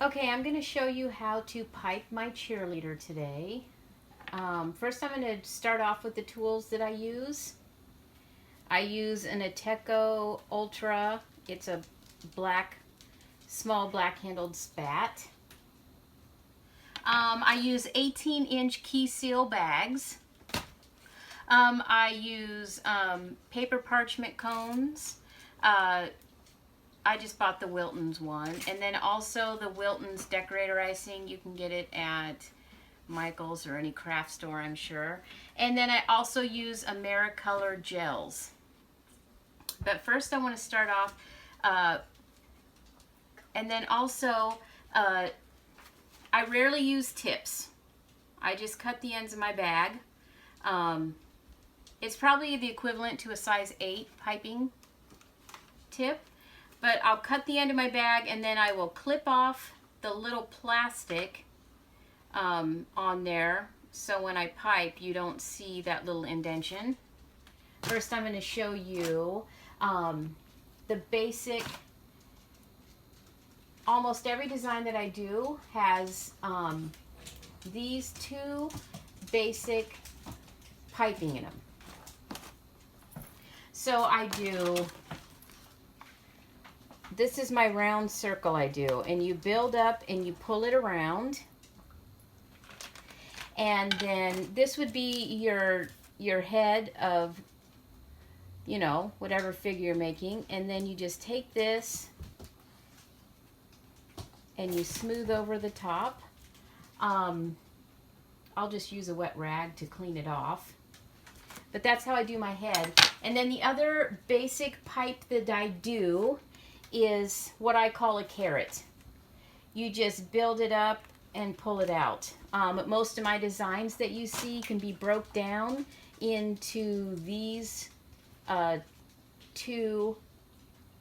Okay, I'm going to show you how to pipe my cheerleader today. First, I'm going to start off with the tools that I use. I use an Ateco Ultra. It's a small black handled spat. I use 18-inch key seal bags. I use paper parchment cones. I just bought the Wilton's one. And then also the Wilton's decorator icing. You can get it at Michael's or any craft store, I'm sure. And then I also use AmeriColor gels. But first I want to start off, and then also, I rarely use tips. I just cut the ends of my bag. It's probably the equivalent to a size 8 piping tip. But I'll cut the end of my bag and then I will clip off the little plastic on there, so when I pipe you don't see that little indentation. First I'm going to show you the basic. Almost every design that I do has these two basic piping in them. So I do, this is my round circle I do, and you build up and you pull it around, and then this would be your head of, you know, whatever figure you're making, and then you just take this and you smooth over the top. I'll just use a wet rag to clean it off. But that's how I do my head. And then the other basic pipe that I do is what I call a carrot. You just build it up and pull it out. Most of my designs that you see can be broke down into these two,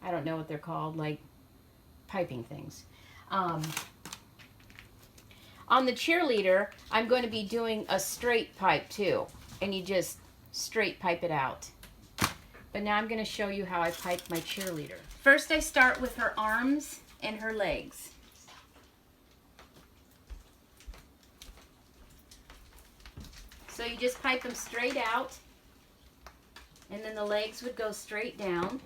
I don't know what they're called, like piping things. On the cheerleader, I'm going to be doing a straight pipe too, and you just straight pipe it out. But now I'm going to show you how I pipe my cheerleader. First I start with her arms and her legs. So you just pipe them straight out, and then the legs would go straight down.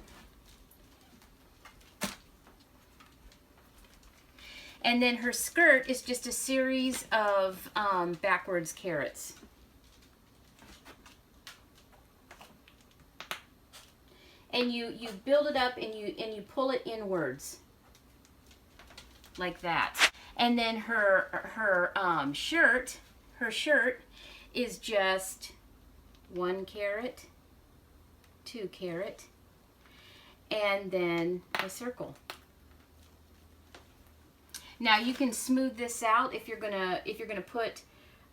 And then her skirt is just a series of backwards carrots. And you build it up and you pull it inwards like that. And then her shirt is just 1 carrot, 2 carrot, and then a circle. Now you can smooth this out if you're gonna put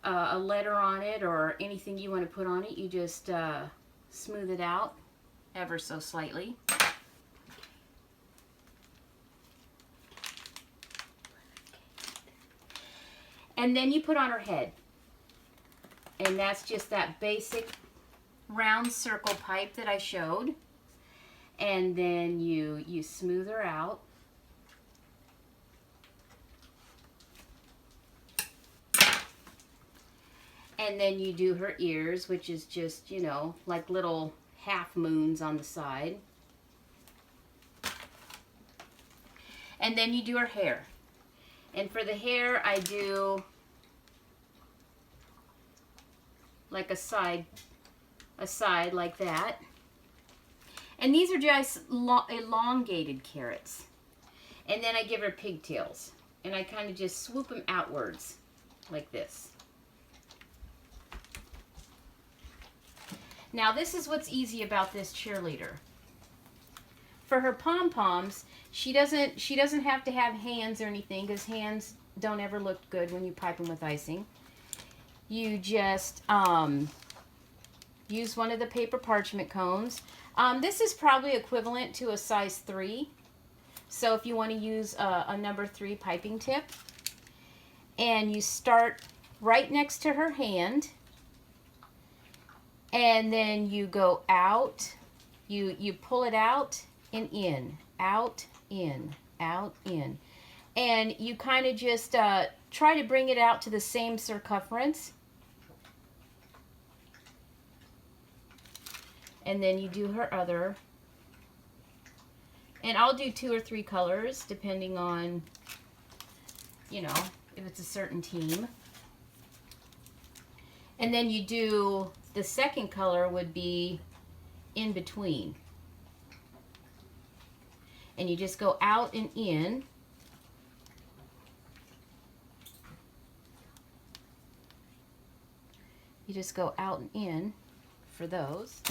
a letter on it or anything you want to put on it. You just smooth it out ever so slightly. And then you put on her head. And that's just that basic round circle pipe that I showed. And then you smooth her out. And then you do her ears, which is just, you know, like little half moons on the side. And then you do her hair. And for the hair, I do like a side like that. And these are just elongated carrots. And then I give her pigtails. And I kind of just swoop them outwards like this. Now this is what's easy about this cheerleader. For her pom-poms, she doesn't have to have hands or anything, because hands don't ever look good when you pipe them with icing. You just use one of the paper parchment cones. This is probably equivalent to a size 3. So if you want to use a number 3 piping tip, and you start right next to her hand, and then you go out, you pull it out and in, out, in, out, in. And you kind of just try to bring it out to the same circumference. And then you do her other. And I'll do 2 or 3 colors depending on, you know, if it's a certain team. And then you do, the second color would be in between. And you just go out and in. You just go out and in for those.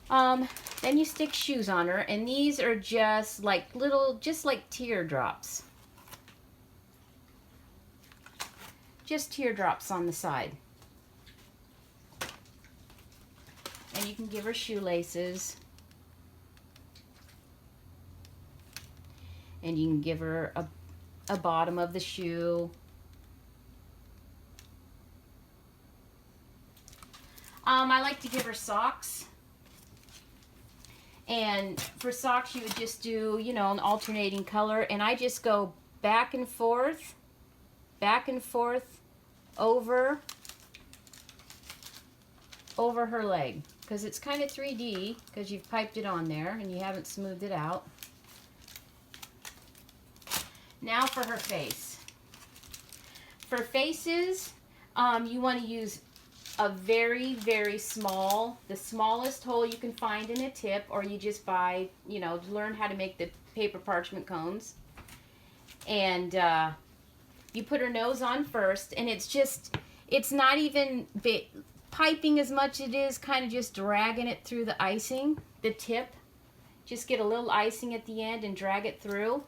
Then you stick shoes on her, and these are just like little, just like teardrops. Just teardrops on the side. And you can give her shoelaces. And you can give her a bottom of the shoe. I like to give her socks. And for socks, you would just do, you know, an alternating color. And I just go back and forth over her leg. Because it's kind of 3D, because you've piped it on there and you haven't smoothed it out. Now for her face. For faces, you want to use a very, very small, the smallest hole you can find in a tip, or you just buy, you know, learn how to make the paper parchment cones. And you put her nose on first, and it's just, it's not even piping as much as it is kind of just dragging it through the icing, the tip. Just get a little icing at the end and drag it through.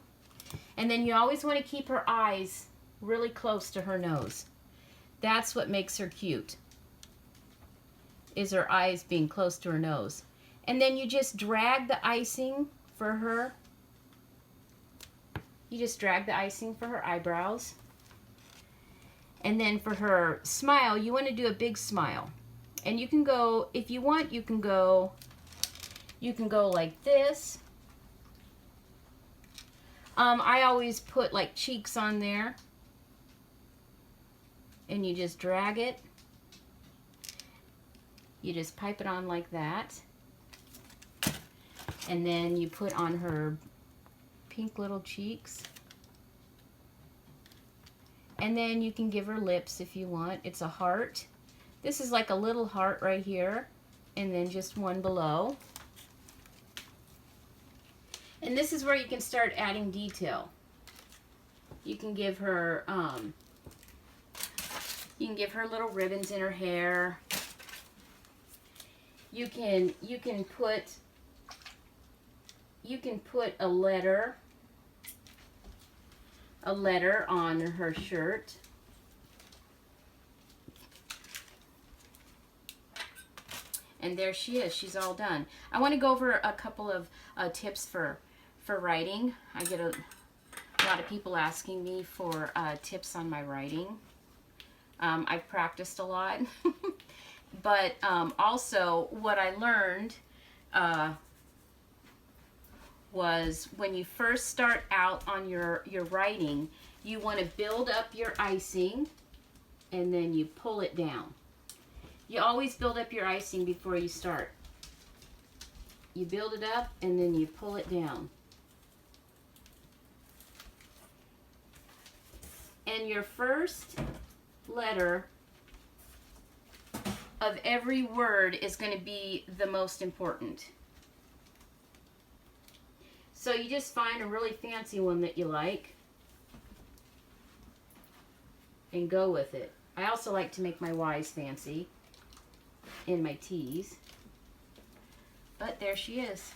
And then you always want to keep her eyes really close to her nose. That's what makes her cute, is her eyes being close to her nose. And then you just drag the icing for her. You just drag the icing for her eyebrows. And then for her smile, you want to do a big smile. And you can go, if you want, you can go like this. I always put like cheeks on there. And you just drag it. You just pipe it on like that. And then you put on her pink little cheeks. And then you can give her lips if you want. It's a heart. This is like a little heart right here. And then just one below. And this is where you can start adding detail. You can give her little ribbons in her hair. You can put a letter on her shirt. And there she is. She's all done. I want to go over a couple of tips for writing. I get a lot of people asking me for tips on my writing. I've practiced a lot. But also what I learned was when you first start out on your writing, you want to build up your icing and then you pull it down. You always build up your icing before you start. You build it up and then you pull it down. And your first letter of every word is going to be the most important. So you just find a really fancy one that you like and go with it. I also like to make my Y's fancy and my T's. But there she is.